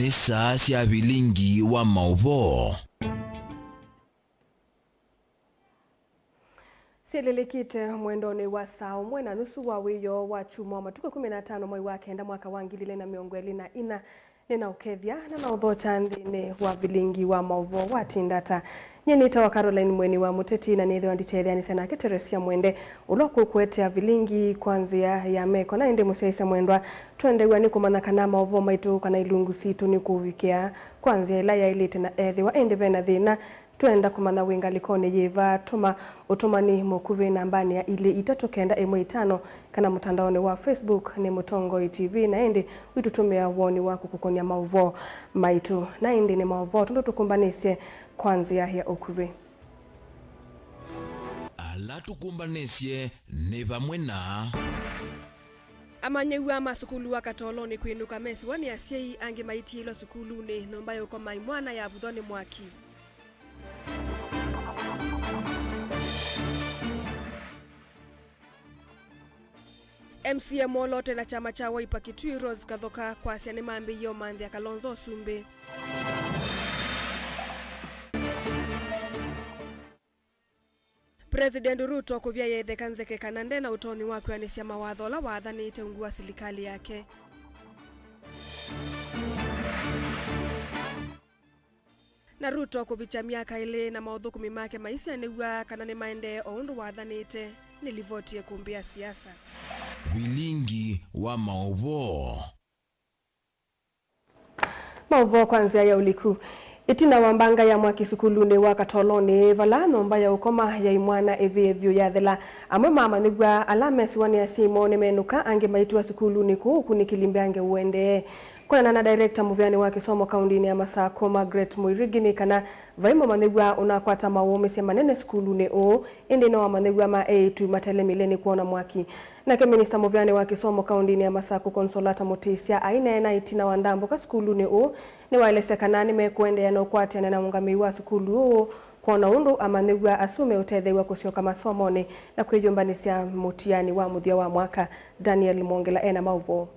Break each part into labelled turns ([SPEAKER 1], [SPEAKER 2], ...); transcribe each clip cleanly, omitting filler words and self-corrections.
[SPEAKER 1] ni saa cia bilingi wa mauvo.
[SPEAKER 2] Sielelekite mwendoni wa saa umwe na nusu wa wiyo wa chuma matuko 15 mwezi wa kenda mwaka wa 2024 nina ukethia na naudhota ndini wa bilingi wa mauvo wa tindata nyenita wa Caroline Mweni wa Muteti na nithe wanditethia ni sana Teresia Mwende uloku kwetea bilingi kwanzia ya meko na ende museisa mwendwa tuendewa ni kumana kana mauvo maitu kana ilungu situ ni kuvikia kwanzia ila ya ilite na ethi wa ende bena thina tuenda kumana winga likone yeva tuma utumani mukuve nambani ya ile itatokenda M5 kana mtandaoni wa Facebook ni Mutongo TV na ende witutumia woni wako kukonia mauvo maitu na ende ni mauvo tukumbanisye kwanzia ya ukuve
[SPEAKER 1] ala tukumbanisye ni vamwe na
[SPEAKER 2] amanyewu ama sukulu wa Katoloni kwinuka mesi wani asiei ange maiti ilo sukulu ni nombayo kwa maimwana ya budhoni mwaki MCA Molote na chama cha Wiper Kitui Rose Kathoka kwa siani mambi yo mandi ya Kalonzo Sumbe. President Ruto kuvya yethe kanzeke kanande na utoni wake anisia mawatho la wathani iteungua serikali yake. Na Ruto kuvicha miaka ile na maudhuku mimake maisi niwa kanane maende oundu wathanite nilivotie kumbia siasa.
[SPEAKER 1] Bilingi wa mauvo.
[SPEAKER 2] Mauvo kwanzia ya uliku. Itina wambanga ya mwaki sukulune wa Katoloni vala nomba ya ukoma ya imwana evyo ya thela. Amwe mama nigwa alamesi wani ya simo ni menuka ange maitu wa sukulune kunikilimbe ange uende. Kuna na director muvyani wa kisomo kaundini ya Masako Margaret Muirigi kana vaimo manegwa unakwata mawomi sema nene skulu ne o indi no manegwa ma tu matele mileni kuona mwaki na ke minister muvyani wa kisomo kaundini ya Masako Consolata Mutisia aina na itina wandambo ka skulu ne o ni wailese kanani mekuende ya no kwati na ungami wa skulu o kuona undu amanegwa asume utethewa kusioka masomoni na kwijumbanisia mutiani wa muthia wa mwaka Daniel Mongela ena mauvo.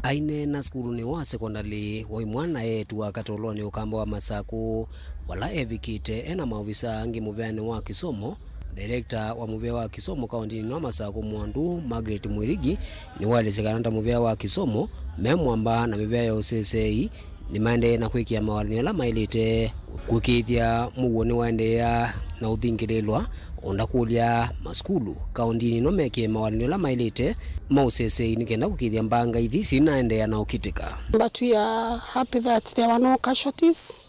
[SPEAKER 3] Aine na skulu ni wa sekondari wa imwana yetu wa Katoloni ukamba wa Masako wala evikite ena maofisa angi muvyani wa kisomo. Director wa muvya wa kisomo kaundini wa Masako Mwandu Margaret Muirigi ni wale sekananda muvya wa kisomo memwamba na muvya ya OCCI ni maende na kwikia mawalini ala mailite kukithia muwoni waendea na uthingililwa onda kulia maskulu kaundini no meke mawalini ala mailite mausese nikenda kukithia mbanga ithi sinaendea na ukitika.
[SPEAKER 4] But we are happy that there were no casualties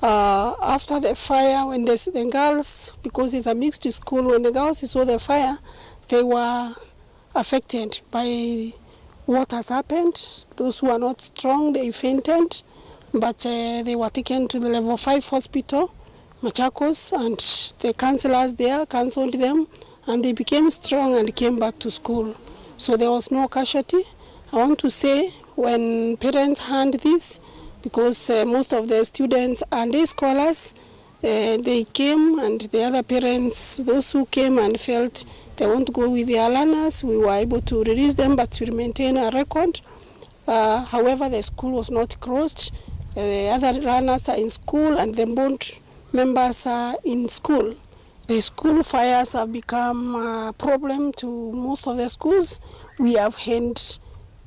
[SPEAKER 4] after the fire. When the girls, because it's a mixed school, when the girls saw the fire they were affected by what has happened. Those who are not strong, they fainted, but they were taken to the level 5 hospital, Machakos, and the counselors there counseled them, and they became strong and came back to school. So there was no casualty. I want to say when parents heard this, because most of the students are day scholars, they came, and the other parents, those who came and felt they want to go with their learners, we were able to release them, but to maintain a record. However, the school was not closed. The other learners are in school, and the board members are in school. The school fires have become a problem to most of the schools. We have had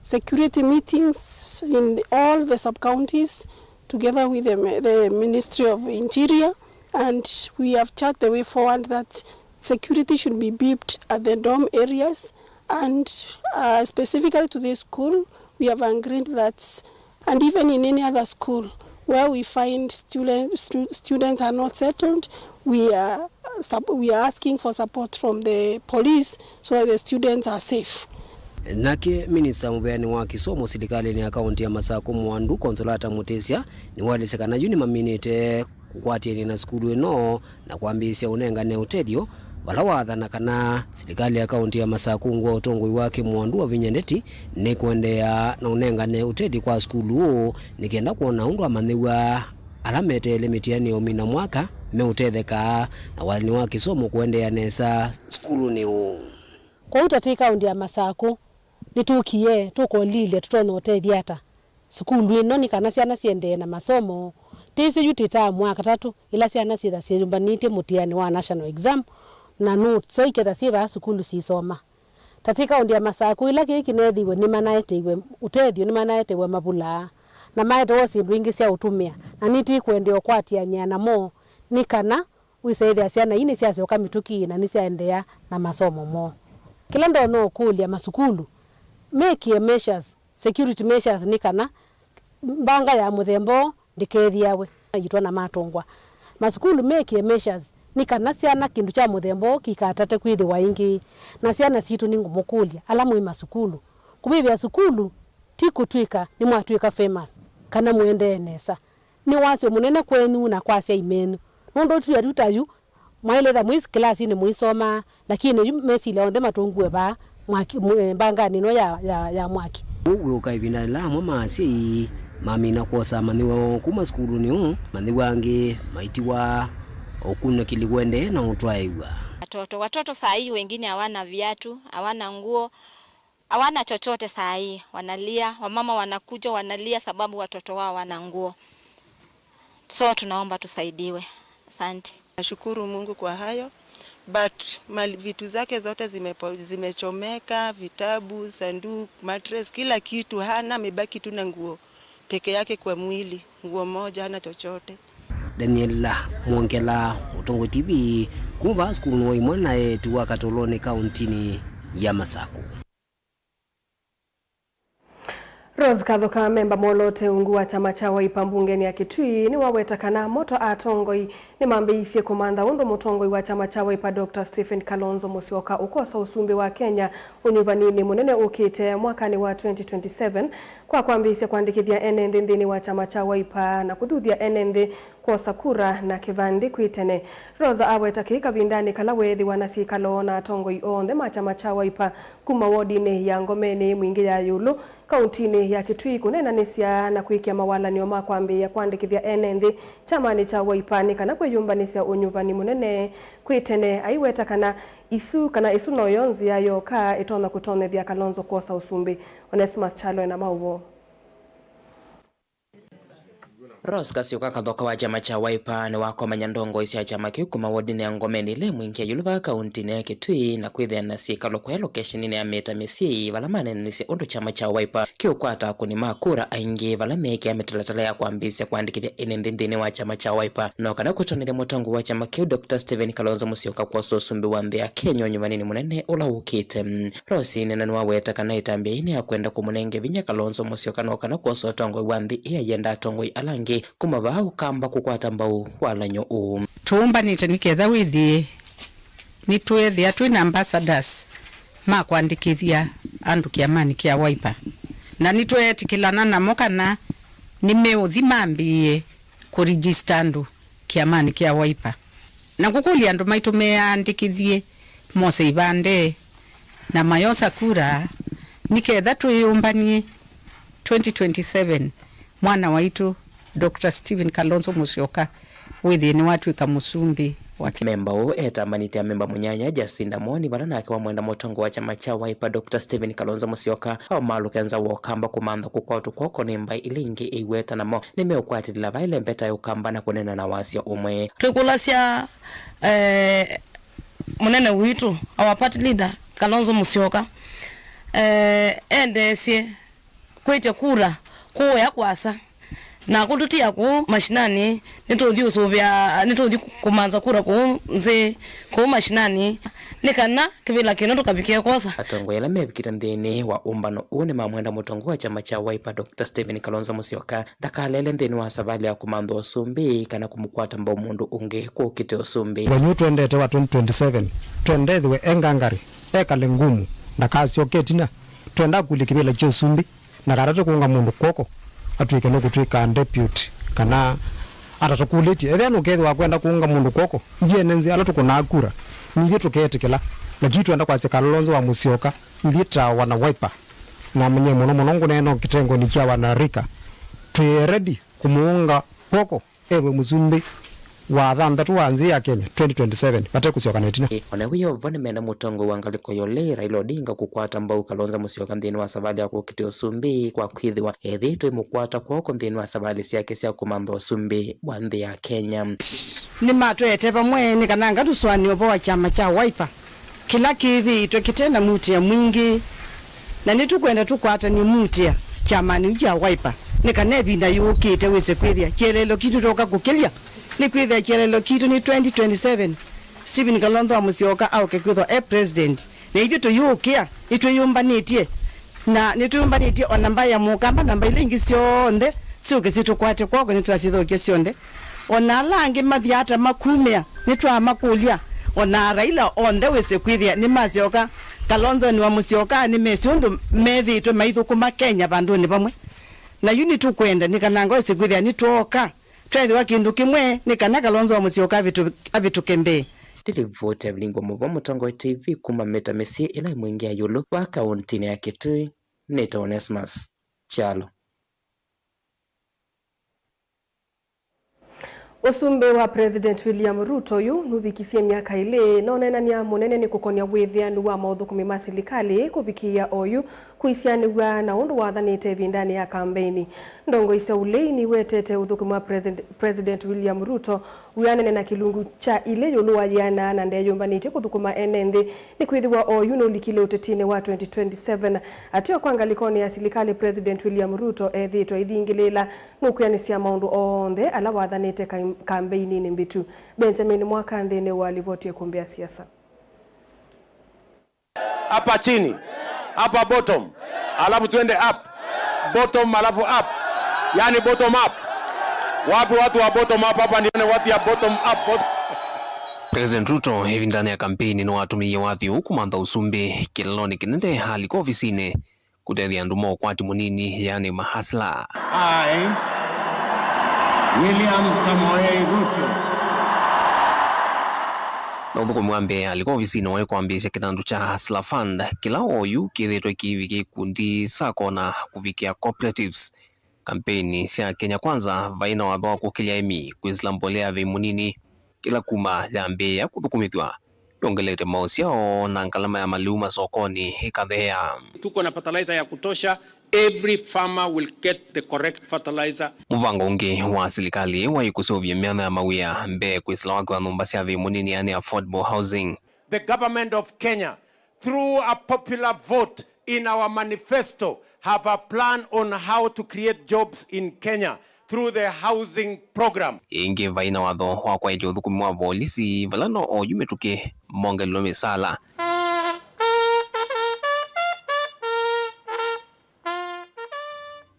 [SPEAKER 4] security meetings in all the sub-counties together with the Ministry of Interior, and we have charted the way forward that security should be beefed at the dorm areas, and specifically to this school we have agreed that, and even in any other school where we find students are not settled, we are asking for support from the police so that the students are safe.
[SPEAKER 3] Nake minister muvyani wa kisomo serikali ni akaunti ya Masako Mwandu Consolata Mutisia ni walisekana juni maminite kukwatieni na skulu eno na kuambisia unengane utedio wala wathana kana serikali ya akaunti ya Masako ngwa utongoi wake Mwandu wa Vinyendeti ni kuendea na unengane utedi kwa skulu nikienda kuona undu amanyiwa alamete limitiani omina mwaka meutetheka na walini wa kisomo kuendea nesa skulu ni
[SPEAKER 5] kwa utatika undi ya Masako nitukie tukolile tutonote thiata sukulu ino ni kana ciana ciende na masomo tisi yutita mwaka 3 ila ciana citha ciumbanite mutiani wa national exam na note so iketha ciba sukulu cisoma tatika undia masaku ila kiki nethiwe ni manaetewe utethio ni manaetewe mabula na maete wosi ndwingi cia utumia na niti kwendio kwatia nyana mo ni kana wisaithia ciana ini cia coka mituki na ni ciaendea na masomo mo kila ndo no kulia masukulu make measures security measures ni kana mbanga ya muthembo ndikethiawe yitwa na matongwa masukulu make measures ni kana ciana kindu cha muthembo kikatate kwithi waingi na ciana citu ni ngumukulia ala mwi masukulu kubibia sukulu tikutwika ni mwatwika famous kana muende nesa ni wasio munene kwenu na kwasia imenu nondo tu yarutayu mwaile mwis class ni muisoma lakini mesi le onde matongue ba mwaki mbanga nino ya mwaki
[SPEAKER 3] uwe ukaivina la mama si mami na kosa maniwa kuma skulu ni maniwangi maitiwa okuna kiligwende na utwaiwa
[SPEAKER 6] watoto saa hii wengine hawana viatu, hawana nguo, hawana chochote saa hii, wanalia, wamama wanakuja wanalia sababu watoto wao hawana nguo. So tunaomba tusaidiwe. Asante.
[SPEAKER 7] Nashukuru Mungu kwa hayo, but vitu zake zote zimechomeka, vitabu, sanduku, mattress, kila kitu hana, amebaki tu na nguo peke yake kwa mwili, nguo moja hana chochote.
[SPEAKER 3] Daniela Mwongela, Utongo TV, kumba skulu no imwana yetu wa Katoloni kauntini ya Masaku.
[SPEAKER 2] Rose Kathoka memba molote ungu wa chama cha Wiper mbungeni ya Kitui ni wawetakana moto atongoi ni mambeisye komanda undo motongoi wa chama cha Wiper Dr. Stephen Kalonzo Musyoka ukosa usumbi wa Kenya unyuvanini munene ukite mwakani wa 2027 kwa kwambisya kuandikithia enende ndini wa chama cha Wiper na kuthuthia enende kwa sakura na kivandi kwitene. Rosa awetaki kavindani kala wethi wanasikalo na atongoi onthe machama cha Wiper kuma wodini ya Ngomeni mwingi ya Yulu kauntini ya Kitui kunenanisia na kuikia mawalanio makwambia kuandikithia enende chamani cha Wiper ni kana kweyumbanisya unyuvani munene kwitene aiweta kana isu no yonzi ya yoka itona kutonethia Kalonzo kosa usumbi. Onesimus Chalo na mauvo.
[SPEAKER 8] Rose Kathoka wa chama cha Wiper ni wako manyandongo isi ya chama kiu kuma wodini ya Ngomeni le mwingi ya Yulu kauntini ya Kitui na kwithia na sikalo kwa location ni ya meta misi valamane nisi undu chama cha Wiper kiu kwata kuni makura aingi valameke ya metalatala ya kuambisya kuandikithia inendindini wa chama cha Wiper no kana kutonithia mutongo wa chama kiu Dr. Stephen Kalonzo Musyoka kwa susumbi wa nthi ya Kenya nyumanini munene ula ukite. Rose nena nuwa weta kana itambia ini ya kwenda kumunenge vinya Kalonzo Musyoka no kana kwa sotongo wa nthi iya yenda tongo alangi kumaba ukamba kukwata mbau walanyo
[SPEAKER 9] tuumba niteketha withi nitwethia twina ambassadors ma kwandikithia andu kiamani kia Wiper na nitwetikilana namo kana nimeuthimambie kuregister andu kiamani kia Wiper na kukulia andu maitu meandikithie mose ibande na mayosa kura niketha twiyumbanie 2027 mwana waitu Dr. Stephen Kalonzo Musyoka withini watwika musumbi wake.
[SPEAKER 8] Memba u etamanite ya memba munyanya Jacinda Moni valana akiwa mwenda motongo wa chama cha Wiper Dr. Stephen Kalonzo Musyoka au malukenza wakamba kumanda kukwatu kwako nimba ilingi iweta namo nimeukwatila vaile mbeta ya ukamba na kunena na wasio umwe.
[SPEAKER 10] Tukulasya munene witu our party leader Kalonzo Musyoka endesye kwete kura kuya kwasa na kututia ku mashinani nitodhi usubya nitodhi kumanza kura ku nze ku mashinani nikana kibila kino kabikia kosa
[SPEAKER 8] atongo yala mebikira ndeni wa umbano une mamwenda mutongo wa chama cha Wiper Dr. Stephen Kalonzo Musyoka dakalele ndeni wa savali ya kumando usumbi kana kumukwata mbao mundu unge ku kite usumbi
[SPEAKER 11] wanyu twendete wa 2027 twendethwe engangari ekale ngumu na kasi oketina twenda kuli kibila cha usumbi na karate kuunga mundu koko atwike no kutwika deputy kana atatukuliti ethano ketho wakwenda kuunga mundu koko yenenzi ala tukuna kura niye tuketikela na kitu enda kwa Kalonzo wa Musyoka ilitra wana Wiper na mwenye muno neno kitengo ni cha wana rika twe ready kumuunga koko ewe muzumbi wa thanthatu wa nzi ya Kenya 2027 bate kusioka netina
[SPEAKER 8] ona wiyo vone mena mutongo wangaliko yole Raila Odinga kukwata mbau Kalonzo Musyoka nthini wa savali ya kukite usumbi kwa kwithiwa ethitwe mukwata kwoko nthini wa savali siake sia kumantha usumbi wa nthi ya Kenya.
[SPEAKER 12] Ni matwete pamwe ni kananga tuswani obo wa chama cha Wiper kila kithi twekitena mutia mwingi na nitukwenda tukwata ni mutia chama ni ya Wiper nikanebinda yukite wese kwithia kielelo kitu toka kukilia ni kwithia kielelo kitu ni 2027 Stephen Kalonzo Musyoka au kekwithwa president na ithu tuyukia ituyumbanitie na nituyumbanitie ona mbaya mukamba namba ile ingi sionthe siuke situkwate kwako nitwasithokia sionthe ona langi mathiata makumia nitwamakulia ona Raila onthe wese kwithia ni Musyoka Kalonzo ni wa Musyoka ni mesundu methitwe maithukuma Kenya banduni pamwe na yuni tukwenda nikananga wese kwithia nitwoka twethiwa kindu kimwe nikana Kalonzo wa Musyoka abitukembe
[SPEAKER 8] Tilivote Bilingo Muvo Mutongo TV kuma Meta Messi ila mwingia yulu wa kaunti ya Kitui Neta Onesmus Chalo.
[SPEAKER 2] Usumbe wa President William Ruto yu nuvikisie miaka ile naonenania munene ni kukonia withianu wa maudhukumi ma serikali kuvikia oyu kuisianiwa na undu wathanite vindani ya kampeni. Ndongo isa uleini wetete udhukumi wa President William Ruto uyanene na kilungu cha ile yulu wa jana na ndeyumbanite kuthukuma enenthi ni kwithiwa oyu no likile utetine wa 2027 atio kwanga likoni ya serikali President William Ruto ethitwa ithingilila nukuyanisia maundu onthe ala wathanite kampeni ni mbitu. Benjamin Mwakanthene walivotie kumbea siasa.
[SPEAKER 13] Hapa chini, hapa bottom, alafu tuende up. Bottom alafu up. Yani bottom up. Wapi watu wa bottom up hapa nione watu ya bottom up.
[SPEAKER 3] President Ruto hivi ndani ya kampeni no atumie wathi huku mantha usumbi kiloni kinende haliko ofisini kutethia ndumo kwati munini yani mahasla.
[SPEAKER 14] William Samoei Ruto
[SPEAKER 3] na udhuku mwambe aliko ofisini wae kuambisha kitandu cha Hustler Fund kila oyu kithitwe kiviki kundi sako na kuvikia cooperatives. Kampeni sia Kenya Kwanza vaina wathoa kukilia emi kuislambolea vimunini kila kuma jambe ya kuthukumithwa yongelete mausiao na ngalama ya maliuma sokoni hikathea.
[SPEAKER 15] Tuko na fertilizer ya kutosha. Every farmer will get the correct fertilizer.
[SPEAKER 3] Muvango ungi wa serikali wa ikusovya miana ya mawia mbe kuisla wake wa nyumba cia vimunini yani affordable housing.
[SPEAKER 13] The government of Kenya through a popular vote in our manifesto have a plan on how to create jobs in Kenya through the housing program.
[SPEAKER 3] Ingi vaina watho wa kwa ili udhukumi wa polisi valano o yumetuke monge lome sala.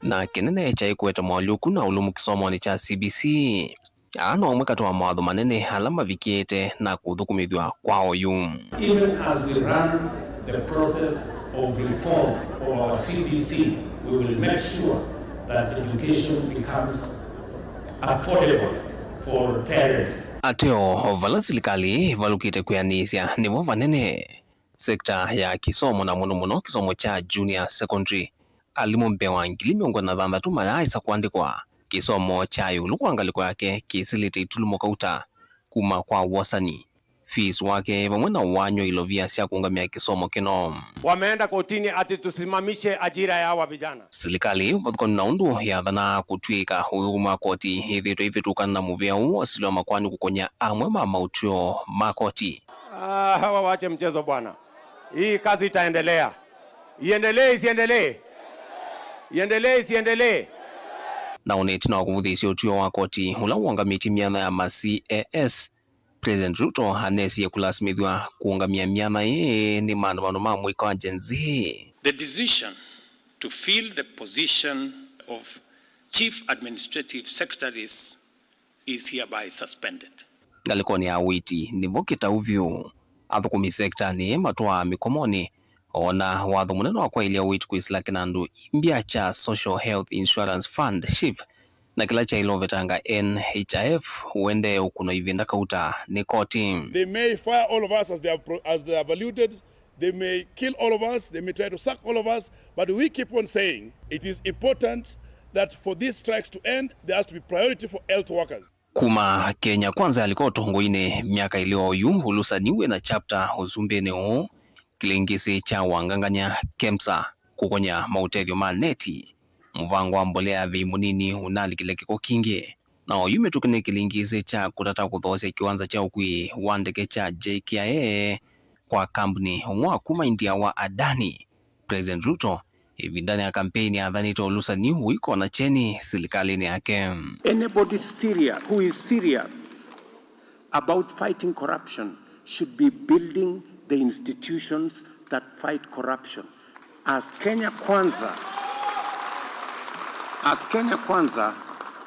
[SPEAKER 3] Na kinene cha ikuweta mwaliuku na ulumu kisomo ni cha CBC. Ano umekatoa mawadho manene alama vikiete na kuthukumithwa kwa oyu.
[SPEAKER 14] Even as we run the process of reform of our CBC, we will make sure that education becomes affordable for parents.
[SPEAKER 3] Ateo vala serikali valukite kuyanisya nivo vanene sekta ya kisomo na muno kisomo cha junior secondary alimu mpewa ngili miongo na thanthatu mayaisa kuandikwa kisomo cha yulu kuangaliko yake kisilite itulumo kauta kuma kwa wasani fees wake vamwe na wanyo ilovia sia kuungamia kisomo kino.
[SPEAKER 13] Wameenda kotini ati tusimamishe ajira ya hawa vijana.
[SPEAKER 3] Serikali vathukoni na undu ya thana kutwika huyuma koti hivi tukana na muvia asilo makwani kukonya amwe mautio makoti.
[SPEAKER 13] Hawa wache mchezo bwana. Hii kazi itaendelea. Iendelee isiendelee. Iendelee isiendelee.
[SPEAKER 3] Na uneti na wakuvudhisi utio wa koti ula uangamiti miana ya CAS. President Ruto hanesi ya kulasmithwa kuungamia miana ye ni maandamano ma mwika wa Gen Z.
[SPEAKER 16] The decision to fill the position of Chief Administrative Secretaries is hereby suspended.
[SPEAKER 3] Galikoni ya witi ni vokita uvyo. Athukumi sekta ni matua mikomoni. Ona watho munene wa kwa ilia witi kuisila kinandu imbia cha Social Health Insurance Fund SHIF na kila cha ilo vetanga NHIF uende ukuno ivinda kauta ni koti.
[SPEAKER 17] They may fire all of us as they have alluded. They may kill all of us. They may try to sack all of us. But we keep on saying it is important that for these strikes to end, there has to be priority for health workers.
[SPEAKER 18] kuma Kenya kwanza aliko tongoine miaka iliyoyu ulusaniwe na chapter uzumbene o kilingisi cha wanganganya KEMSA kukonya mautethyo maneti mvango wa mbolea vimunini unali kilekeko kingi na oyume tukine kilingisi cha kutata kuthosya kiwanza cha ukui wandeke cha JKIA kwa kampuni mwa kuma India wa Adani. President Ruto hivi ndani ya kampeni adhanito ulusaniu iko na cheni serikalini yake.
[SPEAKER 15] Anybody who is serious about fighting corruption should be building the institutions that fight corruption. As Kenya Kwanza,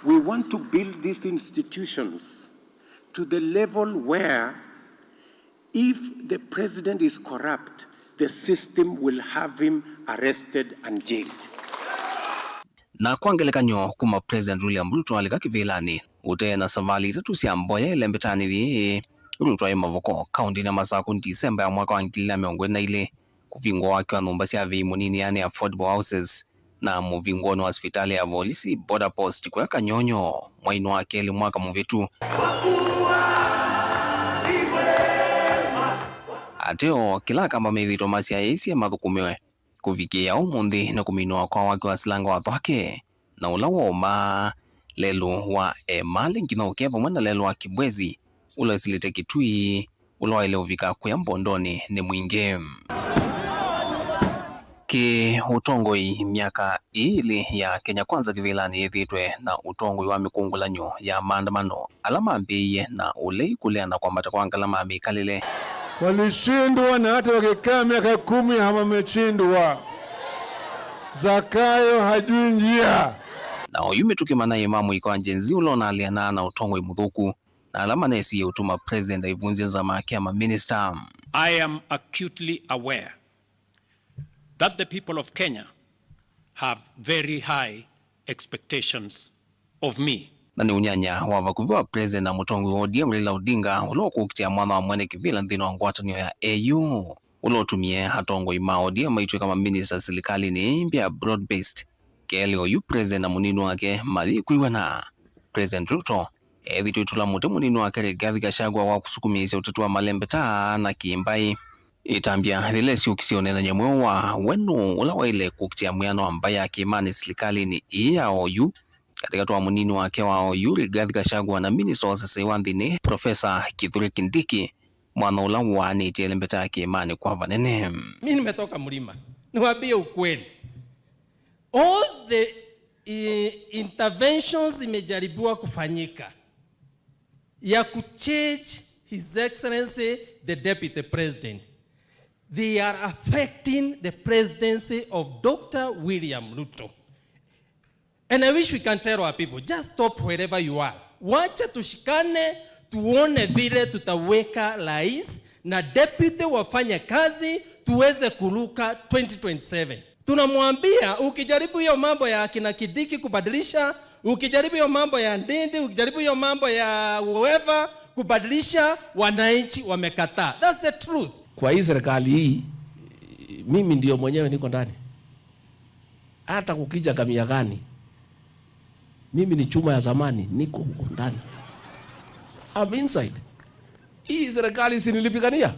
[SPEAKER 15] we want to build these institutions to the level where if the president is corrupt, the system will have him arrested and jailed.
[SPEAKER 18] Na kwangelekanyo kuma President William Ruto alikakivilani utena savali tatu siamboya ilembetani vi Ruto ayi mavoko kaunti na Masaku Disemba ya mwaka wa 2024 kuvingwa wake wa nyumba cia vimunini yani affordable houses na muvingono wa hospitali ya Volisi border post kwa Kanyonyo mwaino wake ili mwaka muvitu. Ateo kila kama mevito masia esi ya madhukumiwe kufikia umundi na kuminua kwa wake wa silanga wa thwake na ulawo ma lelu wa mali ngina ukepa mwana lelu wa Kibwezi ula silite Kitui ula ile uvika kwa Mbondoni ni mwinge ki utongoi miaka ili ya Kenya Kwanza kivilani yethitwe na utongoi wa mikungulanyo ya maandamano alama mbiye na ule kuleana kwa matakwanga alama mikalile
[SPEAKER 19] walishindwa na hata wakikaa miaka 10 hawameshindwa. Zakayo hajui njia.
[SPEAKER 18] Na oyume tukimana imamu ikawa njenzi ulona aliana na utongoi mudhuku na alama nesi ya utuma president aivunzi za mahakama minister.
[SPEAKER 15] I am acutely aware that the people of Kenya have very high expectations of me.
[SPEAKER 18] Na ni unyanya wa vakuviwa president na mutongwi wa ODM Raila Odinga ulo kukitia mwana wa mwene kivila ndino wa ngwatanio ya AU ulo tumie hatongo ima ODM maitwe kama minister serikali ni imbia broad based kele oyu president na muninu wake mali kuiwa na President Ruto vitu itula mute muninu wake Rigathi Gachagua wa kusukumisa utatua malembeta na kiimbai itambia lile si ukisione na nyemwe wa wenu ula waile kukitia muyano ambaya kimani serikali ni iya oyu katika tuwa munini wake wa Rigathi Gachagua na minister wa sasa iwandhini Professor Kithure Kindiki mwana ula wani itielembeta yake imani kwa vanene.
[SPEAKER 20] Mimi nimetoka mlima, niwaambie ukweli. All the interventions imejaribiwa kufanyika ya kuchange His Excellency the Deputy President. They are affecting the presidency of Dr. William Ruto. And I wish we can tell our people, just stop wherever you are. Wacha tushikane, tuone vile tutaweka rais na deputy wafanye kazi, tuweze kuruka 2027. Tunamwambia ukijaribu hiyo mambo ya kina Kindiki kubadilisha, ukijaribu hiyo mambo ya Ndindi, ukijaribu hiyo mambo ya whoever kubadilisha, wananchi wamekataa. That's the truth.
[SPEAKER 21] Kwa hii serikali hii, mimi ndio mwenyewe niko ndani. Hata kukija kamia gani, mimi ni chuma ya zamani, niko huko ndani. I'm inside. Hii serikali sinilipigania.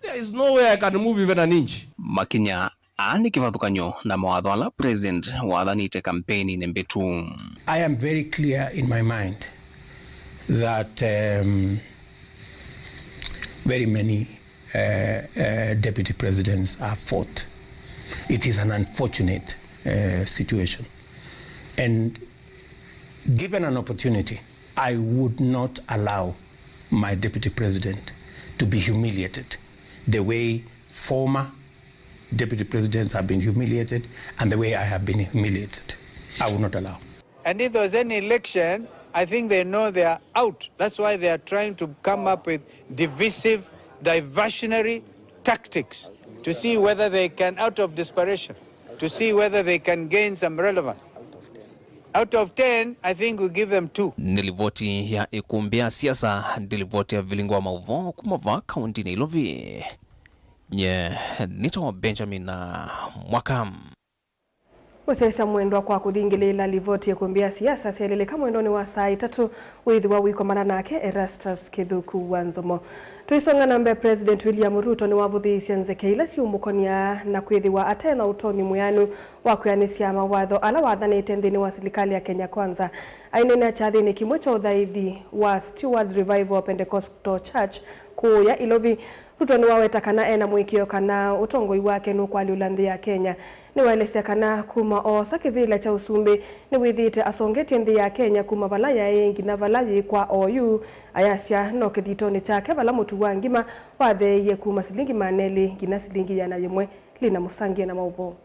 [SPEAKER 21] There is no way I can move even an inch.
[SPEAKER 18] Makinya ani kivathukanyo na mawatho ala president wathanite kampeni nembetu.
[SPEAKER 22] I am very clear in my mind that very many deputy presidents are fought. It is an unfortunate situation. And given an opportunity, I would not allow my deputy president to be humiliated the way former deputy presidents have been humiliated and the way I have been humiliated. I will not allow.
[SPEAKER 23] And if there's any election, I think they know they are out. That's why they are trying to come up with divisive, diversionary tactics to see whether they can, out of desperation, to see whether they can gain some relevance. Out of 10, I think we'll give them 2.
[SPEAKER 18] Nilivoti ya ikumbia siasa, nilivoti ya vilingo wa mauvo kumava kaunti na Ilovi. Nye, nito Benjamin na Mwakam.
[SPEAKER 2] Musesa mwendwa kwa kuthingilila livoti ya kumbia siasa sialilika mwendoni wa saa 3 withi wa wikomana nake Erastus Kithuku Wanzomo. Tuisonga nambe President William Ruto ni wavuthiisya nzekeila siumukonia na kwithiwa atena utoni muyanu wa kuyanisia mawatho ala wathanite nthini wa serikali ya Kenya Kwanza. Ainene achathini kimwe cha uthaithi wa Stewards Revival Pentecostal Church kuya Ilovi. Ruto ni waweta kana ena mwikio kana utongoi wake nukwali ulanthi ya Kenya. Ni waelesea kana kuma osa kithila cha usumbi ni withite asongeti nthi ya Kenya kuma valaya yengi na valayi kwa OU ayasya no kithitoni chake vala mutu wa ngima watheiye kuma silingi maneli ngina silingi yana yimwe lina musangie na mauvo.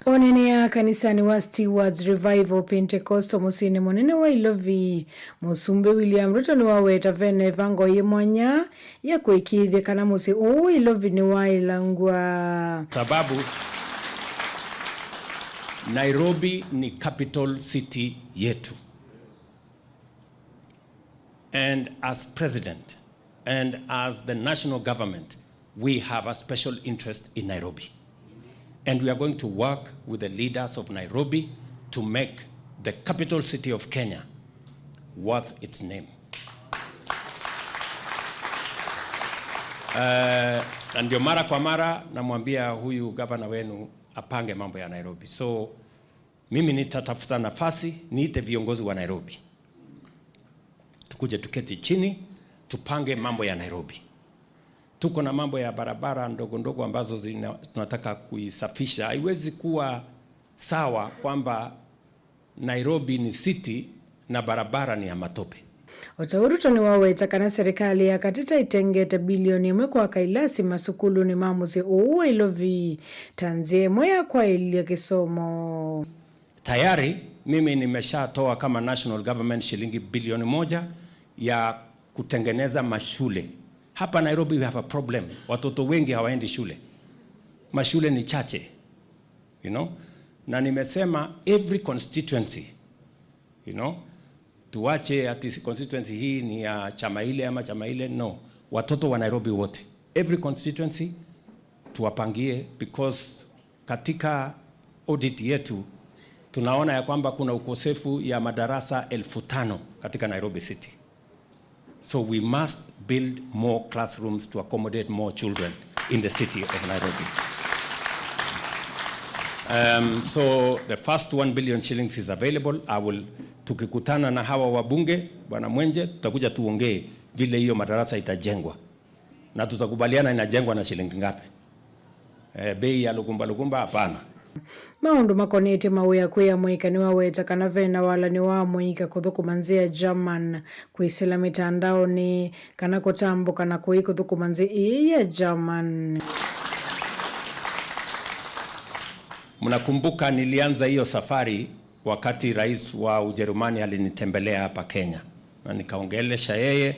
[SPEAKER 1] Onene ya kanisani wa Stewards Revival Pentecostal musini monene wa Ilovi musumbe William Ruto ni waweta vene vango yemwanya ya kuikithia kana musi Ilovi ni wa ilangwa
[SPEAKER 16] sababu Nairobi ni capital city yetu, and as president and as the national government we have a special interest in Nairobi. And we are going to work with the leaders of Nairobi to make the capital city of Kenya worth its name. Na ndio mara kwa mara namwambia huyu gavana wenu apange mambo ya Nairobi. So mimi nitatafuta nafasi niite viongozi wa Nairobi, tukuje tuketi chini tupange mambo ya Nairobi. Tuko na mambo ya barabara ndogo ndogo ambazo tunataka kuisafisha. Haiwezi kuwa sawa kwamba Nairobi ni city na barabara ni ya matope.
[SPEAKER 1] Ruto ni waweta kana serikali ya katita itengete bilioni 1 kwa kailasi masukulu ni mamuzi Ilovi tanzie moya kwa ilia kisomo.
[SPEAKER 16] Tayari mimi nimeshatoa kama national government shilingi bilioni 1 ya kutengeneza mashule. Hapa Nairobi we have a problem. Watoto wengi hawaendi shule. Mashule ni chache. Na nimesema every constituency, tuache ati constituency hii ni ya chama ile ama chama ile. No. Watoto wa Nairobi wote. Every constituency tuwapangie, because katika audit yetu tunaona ya kwamba kuna ukosefu ya madarasa 5,000 katika Nairobi City. So we must build more classrooms to accommodate more children in the city of Nairobi. So the first 1 billion shillings is available. Tukikutana na hawa wabunge, Bwana Mwenje, tutakuja tuongee vile hiyo madarasa itajengwa. Na tutakubaliana inajengwa na shilingi ngapi. Bei ya lugumba hapana.
[SPEAKER 1] Maundu makonete mawea kuya mwika ni waweta kana vena wala ni wa mwika kuthukumanzia German kuisela mitandao ni kana kotambo kana kui kuthukumanzia iya German.
[SPEAKER 16] Mnakumbuka nilianza hiyo safari wakati rais wa Ujerumani alinitembelea hapa Kenya. Na nikaongelesha yeye,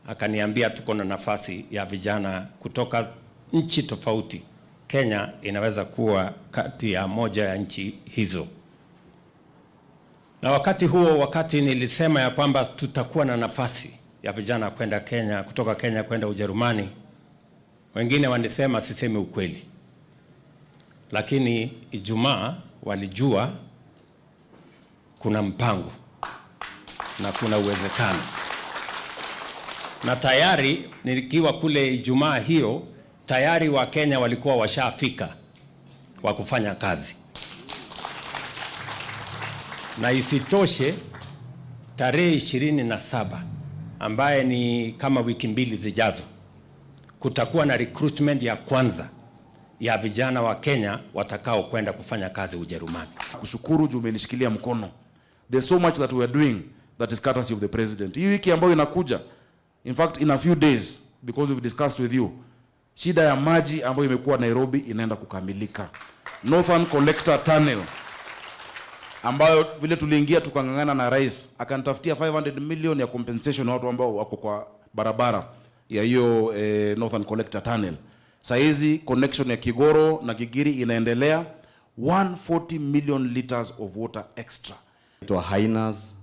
[SPEAKER 16] akaniambia tuko na nafasi ya vijana kutoka nchi tofauti. Kenya inaweza kuwa kati ya moja ya nchi hizo. Na wakati nilisema ya kwamba tutakuwa na nafasi ya vijana kwenda Kenya, kutoka Kenya kwenda Ujerumani, wengine wanisema sisemi ukweli. Lakini Ijumaa walijua kuna mpango na kuna uwezekano. Na tayari nilikiwa kule Ijumaa hiyo, tayari wa Kenya walikuwa washafika wa kufanya kazi. Na isitoshe tarehe 27 ambaye ni kama wiki 2 zijazo, kutakuwa na recruitment ya kwanza ya vijana wa Kenya watakao kwenda kufanya kazi Ujerumani.
[SPEAKER 4] Kushukuru juu umenishikilia mkono. There's so much that we are doing that is courtesy of the president. Hii wiki ambayo inakuja, in fact in a few days, because we've discussed with you, shida ya maji ambayo imekuwa Nairobi inaenda kukamilika. Northern Collector Tunnel ambayo vile tuliingia tukangangana na rais akanitafutia 500 million ya compensation watu ambao wako kwa barabara ya hiyo Northern Collector Tunnel. Saizi connection ya Kigoro na Gigiri inaendelea, 140 million liters of water extra.
[SPEAKER 5] Tuwa hyenas,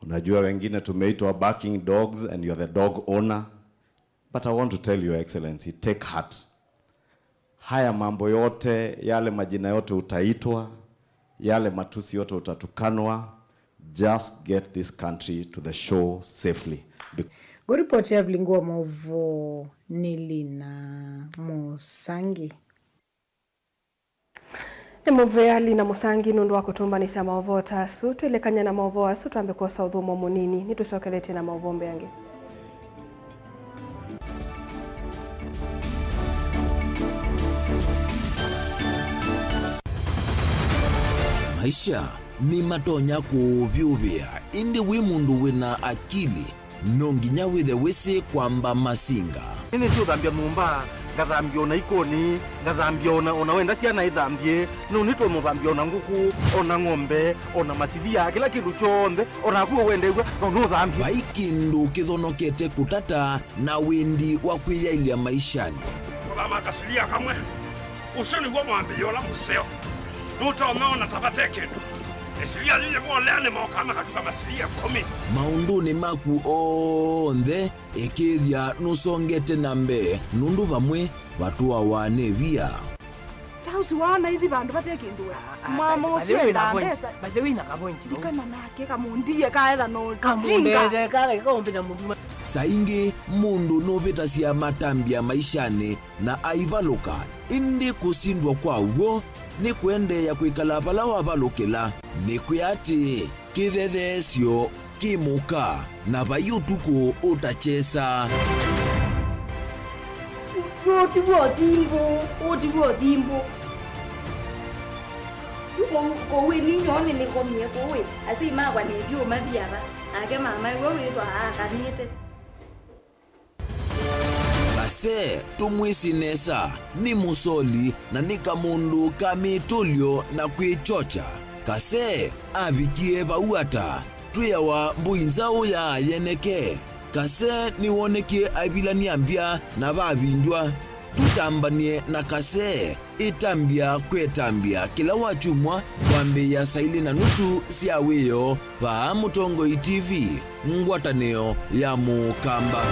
[SPEAKER 5] unajua wengine tumeitwa barking dogs and you're the dog owner. But I want to tell Your Excellency, take heart. haya mambo yote, yale majina yote utaitwa, yale matusi yote utatukanwa. Just get this country to the shore safely.
[SPEAKER 1] Goripoti ya Vilingua Maovo Nilina Musangi.
[SPEAKER 2] Emovea Lina Musangi nundu wa kutumba nisa maovo tasu tuelekanya na maovo asu tuambe kosa udhumo munini nitusokelete na maovo mbeange.
[SPEAKER 6] Maisha ni matonya kuvyuvia indi wimundu wina akili nonginya withe wisi kwamba masinga.
[SPEAKER 7] Nini sio dhambia mumba, ngathambia ona ikoni, ngathambia ona wenda ciana ithambie, no nito muthambia ona nguku, ona ng'ombe, ona masithia, kila kindu chonde, ona kuo wende igwa, no thambia.
[SPEAKER 6] Vaikindu kithonokete kutata na windi wa kwiyailia maishani.
[SPEAKER 9] Othama kasilia kamwe, usoni gwa mwambio la museo, nutomeona tabate kindu. Esilia zile mwolene maokama katika masilia 10.
[SPEAKER 6] Maunduni maku onthe ekithia nusongete nambe nundu vamwe vatua wane via.
[SPEAKER 24] Tausi wana hithi bandu batekindu. Mama usio na pesa. Bajewi na kabonchi. Ikana nake kamundia kaela no kamunde kale kaombenya mundu.
[SPEAKER 6] Saingi mundu novita cia matambia maishani na aivaluka indi kusindwa kwa uo ni kuendeya kwikala pala wavalukila ni kuyati kithethesyo kimuka na vayutuku utachesa.
[SPEAKER 24] Otiwo dimbo kowe ninyone nikomie kowe ati magwa nedio mathiara ake mama wewe witwa akanite.
[SPEAKER 6] Kase tumwisinesa ni musoli na nika mundu kamitulio na kwichocha. Kase avikie vauata tuyawa mbuinzao ya yeneke. Kase niwoneke avilani ambia na vavindwa. Tutambanie na kase itambia kwetambia kila wachumwa wambe ya saili na nusu siaweyo va Mutongoi TV ngwataneo ya Mukamba.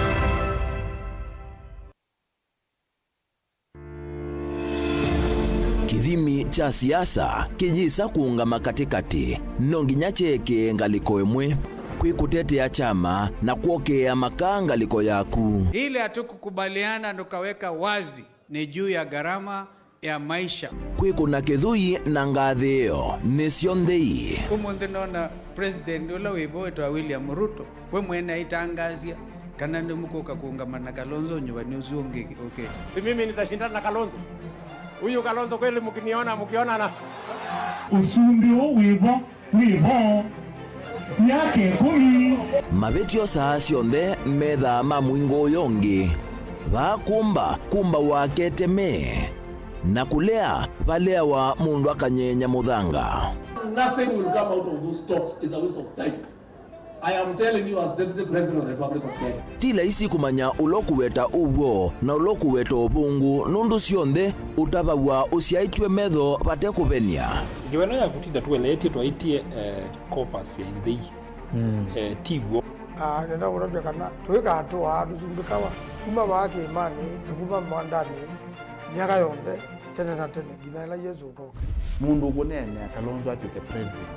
[SPEAKER 6] Kithimi cha siasa kijisa kuungama katikati nonginya cheke ngaliko emwe kwikutetea chama na kuokea makangaliko yaku.
[SPEAKER 25] Ile hatukukubaliana ndokaweka wazi ni juu ya gharama ya maisha.
[SPEAKER 6] Kwikuna kithui na ngathio nisio nthei.
[SPEAKER 25] Umunthe nona president ula wibo wetwa William Ruto we mwene itangazia kana ndimukuka kuungama na Kalonzo nyumbani usiongeke okete.
[SPEAKER 13] Si mimi nitashindana na Kalonzo. Huyu Kalonzo kweli mkiona na
[SPEAKER 26] usumbio wibo yake kumi.
[SPEAKER 6] Mabetio saa sionthe metha mamwingo yongi vakumba wakete me na kulea valea wa mundu akanyenya muthanga.
[SPEAKER 27] Nothing will come out of those talks. Is a waste of time. I am telling you as Deputy President of the Republic of Kenya.
[SPEAKER 6] Tila isi kumanya ulokuweta uwo na ulokuweta ubungu nundu sionthe utavawa usiaitwe metho vate kuvenia.
[SPEAKER 28] Ngiwena ya kutida tuweletie twaitie kopas ya indhei tigwo.
[SPEAKER 29] Nenda urabia kana tuweka atoa dusumbikawa kuma wake imani kuma mwandani miaka yonthe tene na tene gina ila Yesu ko
[SPEAKER 30] mundu gunene Kalonzo atuke president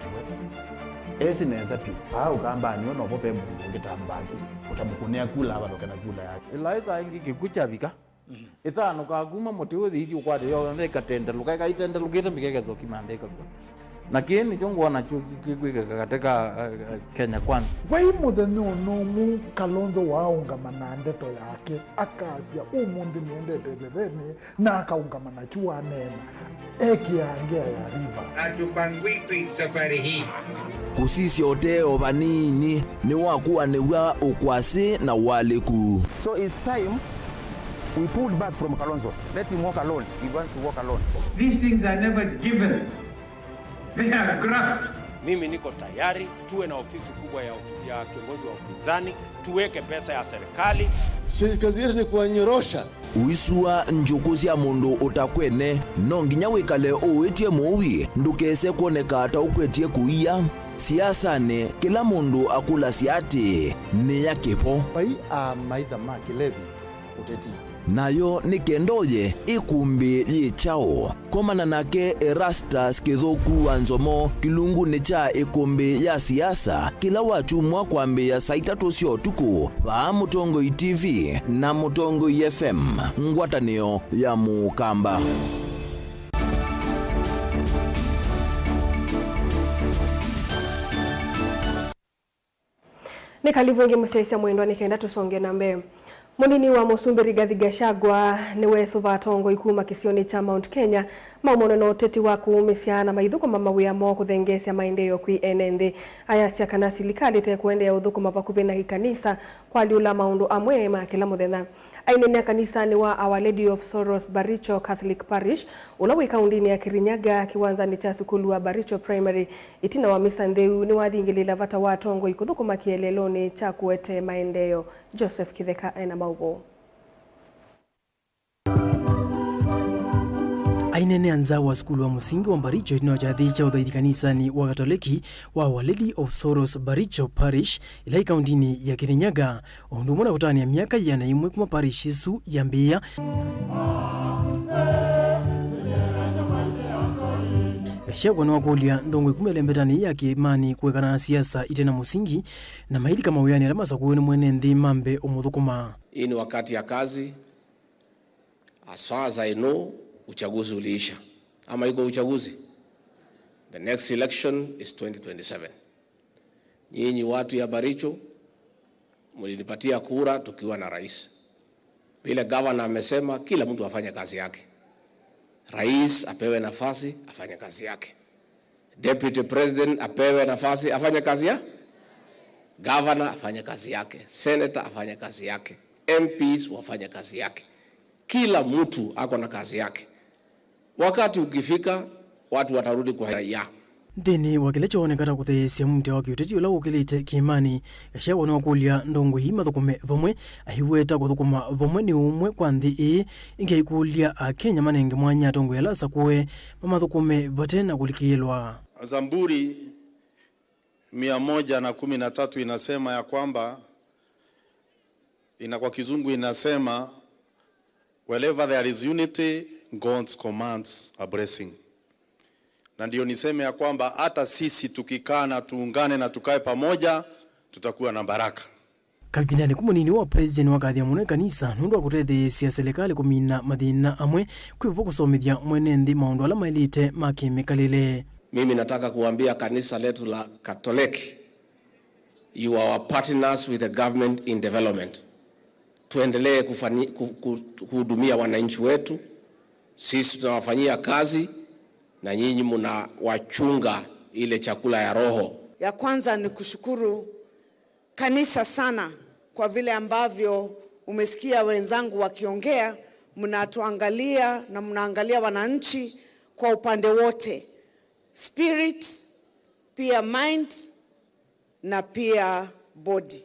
[SPEAKER 30] esi neza pi pa ugamba ni ono pope mundu ngitambaki utamukunea kula aba lokana kula yake
[SPEAKER 7] Eliza ingi kikucha bika itano kaguma motiwe thidi ukwade yo ndeka tenda lukaika itenda lukita mikegezo kimandeka na kini chongo na chukwika katika Kenya kwanza
[SPEAKER 29] wai muthenya unomu Kalonzo waungama na ndeto yake akazia umundi niendete thebeni na akaungama na chua nena ekiangea ya Rivers
[SPEAKER 25] atupangwiki safari hii
[SPEAKER 6] kusisi oteo vanini ni wakuwa niwa ukwasi na waliku.
[SPEAKER 7] So it's time we pulled back from Kalonzo. Let him walk alone. He wants to walk alone.
[SPEAKER 25] These things are never given. They are grabbed.
[SPEAKER 13] Mimi niko tayari tuwe na ofisi kubwa ya kiongozi wa upinzani, tuweke pesa ya serikali.
[SPEAKER 26] Kazi yetu ni kuwanyorosha.
[SPEAKER 6] Uisua njukuzi ya mundu utakwene nonginya wikale uwitie muwi ndukese kuoneka ata ukwetie kuia. Siasane kila mundu akula siati ni ya kipo.
[SPEAKER 30] Pai maitha ma Kilevi uteti
[SPEAKER 6] nayo ni kendoye ikumbi yichao komana nake Erastus Kithuku wa Nzomo kilunguni cha ikumbi ya siasa kila wachumwa kwambia saa 3 cia utuku wa Mutongoi TV na Mutongoi FM ngwatanio ya Mukamba.
[SPEAKER 2] Ni kalivu ingi musesia mwendo nikenda tusonge na mbe. Munini wa Musumbi Rigathi Gachagua niwe Suvatongo ikuma kisioni cha Mount Kenya maumono na uteti wa kuumisiana maithuko mamawi mo kuthengesia maendeleo kwi enende ayasya kana silikali te kuendea uthuko mapakuvi na kanisa kwa liula maundu amwe ma kila muthenya. Ainene kanisa ni wa Our Lady of Sorrows Baricho Catholic Parish ulawi kaundini ya Kirinyaga kiwanzani cha sukulu wa Baricho Primary itina wa misa ndeu ni wathingilila vata wa Tongo ikuthuko makieleloni cha kuete maendeleo. Joseph Kitheka ena maugo.
[SPEAKER 3] Ainene anza wa skulu wa musingi wa Baricho inawajadhicha udhaidi kanisa ni wa Katoliki wa Our Lady of Sorrows Baricho Parish ilai kaundini ya Kirinyaga undumuna kutani ya miaka yana imwe kuma parish isu ya Mbeya Gachagua na wakulia ndongo ikumele mbetani ya kiimani kuwekana siasa itena musingi na mahili kama uyani alamasa kuweni mwene ndi mambe umuthukuma.
[SPEAKER 8] Hii ni wakati ya kazi. As far as I know, uchaguzi uliisha. Ama iko uchaguzi? The next election is 2027. Nyinyi watu ya Baricho, mulinipatia kura tukiwa na rais. Vile governor amesema kila mtu afanye kazi yake. Rais apewe nafasi afanye kazi yake. Deputy President apewe nafasi afanye kazi yake. Governor afanye kazi yake. Senator afanye kazi yake. MPs wafanye kazi yake. Kila mtu ako na kazi yake. Wakati ukifika watu watarudi kwa raia.
[SPEAKER 3] Thini wakilecho onekana kuthesia mte wa kiuteti ula ukilite kiimani Gachagua na wakulia ndongo hii mathukume vamwe ahiweta kuthukuma vamwe ni umwe kwa nthi ingeikulia Kenya manenge mwanya tongo ya lasa kuwe mamathukume vatena kulikilwa.
[SPEAKER 10] Zaburi 113 inasema ya kwamba kwa kizungu inasema wherever there is unity God commands a blessing. Na ndio niseme ya kwamba hata sisi tukikaa na tuungane na tukae pamoja tutakuwa na baraka.
[SPEAKER 3] Kavinani kumunini wa president wa kathia mune kanisa nundu wa kutethesia serikali kumina mathina amwe kwivo kusomithia mwene nthi maundu ala mailite makimekalile.
[SPEAKER 8] Mimi nataka kuambia kanisa letu la Katoliki, you are our partners with the government in development. Tuendelee kuhudumia wananchi wetu. Sisi tunawafanyia kazi na nyinyi muna wachunga ile chakula ya roho.
[SPEAKER 11] Ya kwanza ni kushukuru kanisa sana kwa vile ambavyo umesikia wenzangu wakiongea, mnatuangalia na mnaangalia wananchi kwa upande wote. Spirit, pia mind na pia body.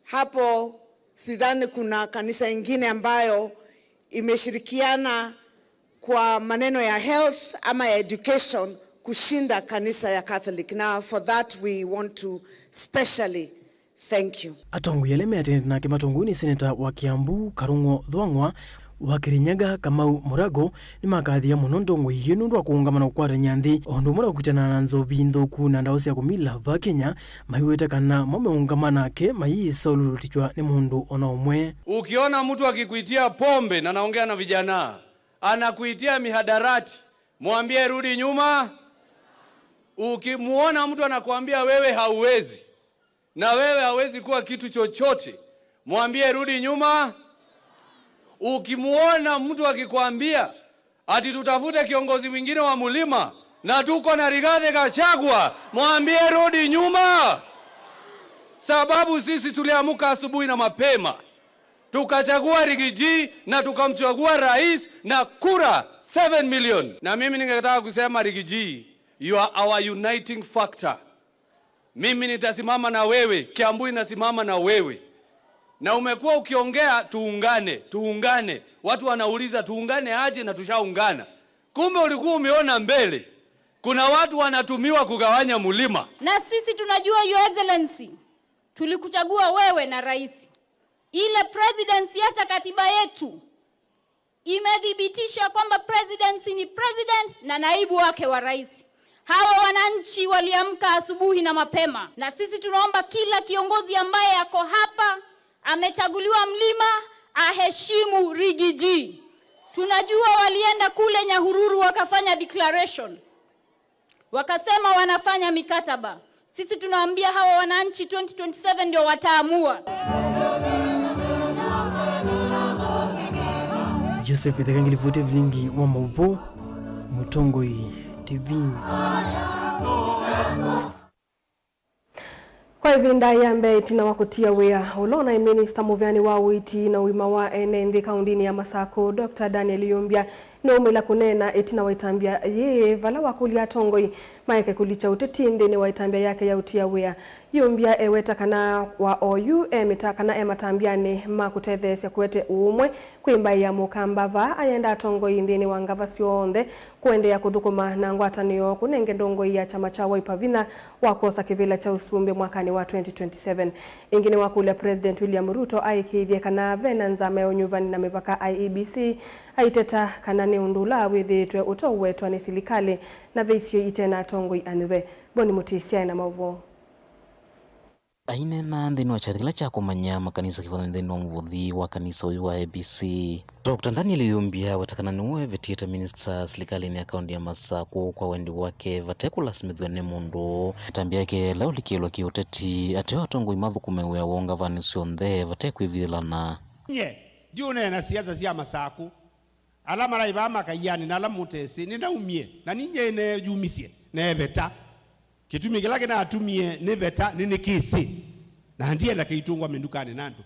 [SPEAKER 11] Hapo sidhani kuna kanisa ingine ambayo imeshirikiana kwa maneno ya health ama ya education kushinda kanisa ya Catholic. Now for that we want to specially thank you.
[SPEAKER 3] Atongo yeleme atende na kimatonguni seneta wa Kiambu Karungo Thwang'wa wa Kirinyaga Kamau Murago ni makathia muno ndongo hiyo nundu wa kuungamana ukwara nyanthi ondu mura kutana na nzovi nthuku na ndawa cia kumila va Kenya mahiwete kana mameungamana ke mayiisa ululutichwa ni mundu ona umwe.
[SPEAKER 12] Ukiona mtu akikuitia pombe na naongea na vijana anakuitia mihadarati, mwambie rudi nyuma. Ukimuona mtu anakuambia wewe hauwezi na wewe hauwezi kuwa kitu chochote, mwambie rudi nyuma. Ukimuona mtu akikwambia ati tutafute kiongozi mwingine wa Mulima na tuko na Rigathi Gachagua, mwambie rudi nyuma. Sababu sisi tuliamuka asubuhi na mapema tukachagua Rigiji na tukamchagua rais na kura 7 million. Na mimi ningetaka kusema Rigiji, you are our uniting factor. Mimi nitasimama na wewe, Kiambu inasimama na wewe. Na umekuwa ukiongea tuungane. Watu wanauliza tuungane aje na tushaungana. Kumbe ulikuwa umeona mbele kuna watu wanatumiwa kugawanya Mulima.
[SPEAKER 14] Na sisi tunajua Your Excellency, tulikuchagua wewe na rais Ile presidency, hata katiba yetu imedhibitisha kwamba presidency ni president na naibu wake wa rais. Hawa wananchi waliamka asubuhi na mapema, na sisi tunaomba kila kiongozi ambaye yako hapa amechaguliwa Mlima aheshimu Rigiji. Tunajua walienda kule Nyahururu wakafanya declaration, wakasema wanafanya mikataba. Sisi tunawaambia hawa wananchi 2027 ndio wataamua.
[SPEAKER 3] Joseph Ithekangili vote vilingi wa Mauvo Mutongoi TV.
[SPEAKER 2] Kwa ivinda yambe itina wakutia wea ulona Minister Muvyani wa Witi na wima wa ene kaundini ya Masako Dr. Daniel Yumbia na umela kunena itina waitambia ye vala wakulia tongoi maeke kulicha utetinde ni waitambia yake ya utia wea Yumbia eweta kana wa OU kana ematambiane makutethesya kwete umwe kwimba ya mukambava ayenda tongoi ndini wangava sionde kuende ya kuthukuma na ngwatanio kunenge ndongoi ya chama cha Wiper vina wakosa kivila cha usumbe mwakani wa 2027. Ingine wakule President William Ruto aikithie kana venanza meonyuvani na mivaka IEBC aiteta kana ni undula withitwe utowetwa ni silikali na veisio itena tongoi anive boni mutisia na mauvo.
[SPEAKER 15] Aine na ndini wa chathikila cha kumanya makanisa kifana ndini wa mvuthi wa kanisa uyu wa ABC. Dr. Daniel Yumbia watakana nuwe vetieta minister silikali ni akaunti ya Masako kwa wendi wake vatekula smithwe ne mundu. Tambia yake lao likilwa kioteti ateo atongo imadhu kumewe ya wonga vanisio ndhe vateku ivilana.
[SPEAKER 13] Nye, diune na siyaza siya Masako. Alama la ibama kayani na alamu utesi nina umie na ninye ne jumisie ne beta. Kitumi kilake na atumie ne beta nini kisi na ndiye la keitungwa mendukane nandu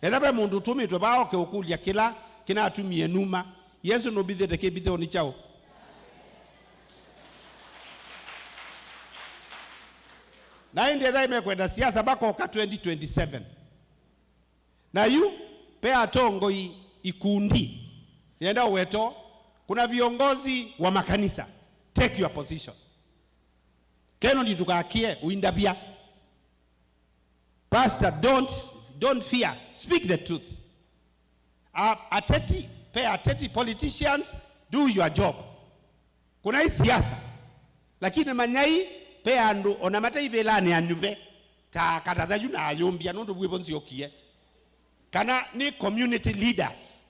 [SPEAKER 13] elabe mundu tumi to bao ke okulia kila kina atumie numa Yesu no bithe de ke bithe oni chao na ndiye dai mekwenda siasa bako ka 2027 na yu pe atongo ikundi yenda weto kuna viongozi wa makanisa take your position. Keno ndi tukakie uindabia. Pastor, don't fear. Speak the truth. Pay attention politicians, do your job. Kuna hii siasa. Lakini manyai pe andu onamata ibelani anyube ta kataza yuna ayombia nondo bwebonzi yokie. Kana ni community leaders.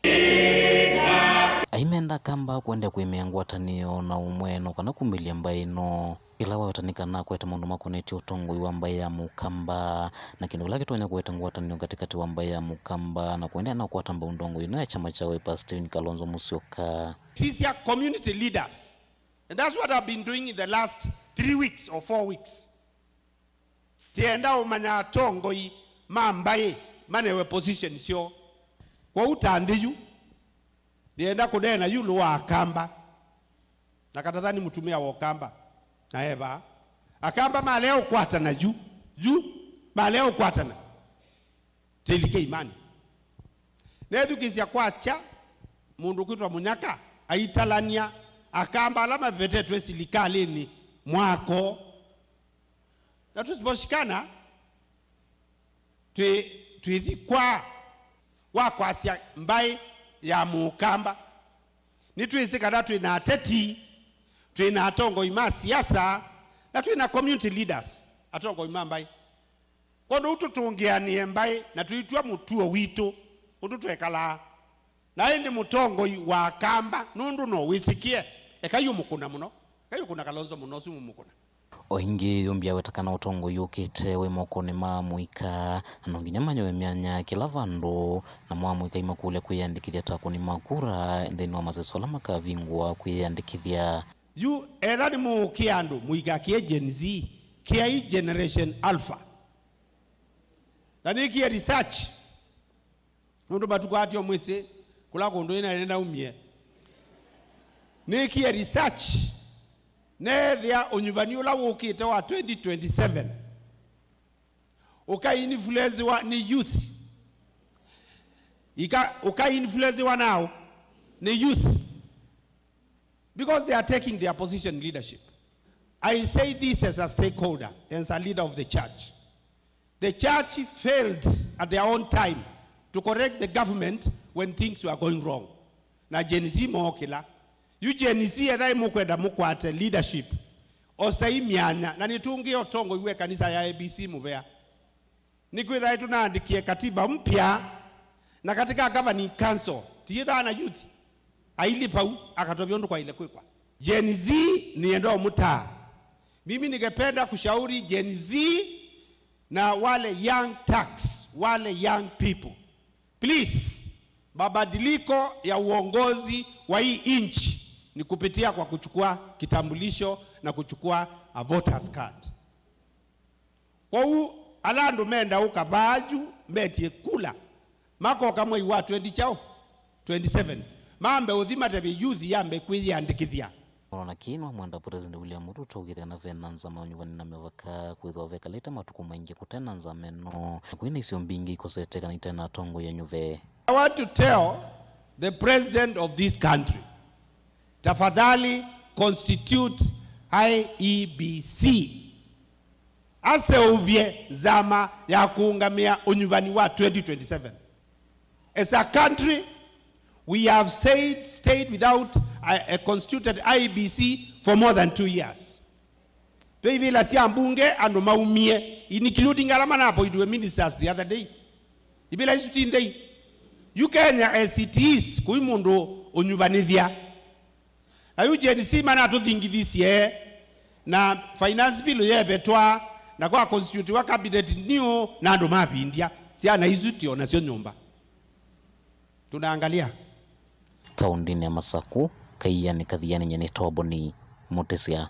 [SPEAKER 15] Aimenda kamba kuende kuimea ngwatanio na umweno kana kumilia mbaino ila watanika na kweta mundu makoneti utongo iwambaye ya mukamba na kindu lake tuwanya kweta ngwatanio katikati wambaye ya mukamba na kuendea na kuwatamba undongo ino ya chama cha Wiper Steven Kalonzo Musyoka.
[SPEAKER 13] Sisi ya community leaders, and that's what I've been doing in the last 3 weeks or 4 weeks. Tienda umanya tongo mambaye manewe position sio kwa utandiyu nienda kudena yulu wa akamba na katadhani mutumia wa akamba na eba akamba maleo kwata na juu maleo kwata na telike imani nedukizia kwacha mundu kwitwa munyaka aitalania akamba alama vetetwe silikalini mwako na tusiposhikana tuithikwa wakwasia mbai ya mukamba nituisikana tuina ateti tuina atongo ima siasa na tuina community leaders atongo ima mbai kono ututungianie mbai na tuitua mutuo wito ututwekala na indi mutongo wa kamba nundu no wisikie ekayo mukuna muno kayo kuna Kalonzo muno simu mukuna
[SPEAKER 15] oingi Yumbia wetakana utongo yukite we mokone muika anonginya manyo emyanya kila vandu na muika imakule kuyandikithia takuni makura ndeni wa masesola makavingwa kuyandikithia
[SPEAKER 13] yu erani mukiandu muika kie Gen Z kia generation alpha na nikia research mundu batuko atio mwese kula kondo ina nenda umie nikia research nethia unyubani ula wukite wa 2027 uka influence wa ni youth uka influence wa now ni youth because they are taking their position in leadership. I say this as a stakeholder and as a leader of the church. The church failed at their own time to correct the government when things were going wrong. Na Gen Z mookila. You Gen Z edai mukwenda mukwate leadership. Osai mianya na nitungi otongo iwe kanisa ya ABC mubea. Nikwithai tunaandikie katiba mpya na katika governing council tiyetha na youth aili pau akatobiondo kwa ile kwekwa. Gen Z ni endo muta. Mimi ningependa kushauri Gen Z na wale young tax, wale young people. Please, mabadiliko ya uongozi wa hii inchi ni kupitia kwa kuchukua kitambulisho na kuchukua a voters card. Kwa huu alando menda ukabaju metie kula mako kama iwa 20 chao 27 mambe udhima tabi youth yambe kwiyandikithia
[SPEAKER 15] Ona kinwa mwanda President William Ruto ugithana venanza maunyuvani na mevaka kwithwa vekaleta matuku maingi kutenanza meno kwina isio mbingi ikoseteka na itena tongo ya nyuve.
[SPEAKER 13] I want to tell the president of this country, tafadhali constitute IEBC ase ubye zama ya kuungamia unyuvani wa 2027. As a country, we have stayed without a constituted IEBC for more than 2 years. Baby la siya mbunge ando maumie, including alamana apo iduwe ministers the other day. Ibila isu tindei. You Kenya as it is, kuimundo unyubanithia. Ayu Gen Z mana atuthingi this year, na finance bill yebetwa, na kwa constitute wa cabinet new, na ando mapi India. Siya na izutio na sio nyumba. Tunaangalia.
[SPEAKER 15] Kaundini ya Masaku, Kaiyani Kathiani Nyene Toboni, Mutesia.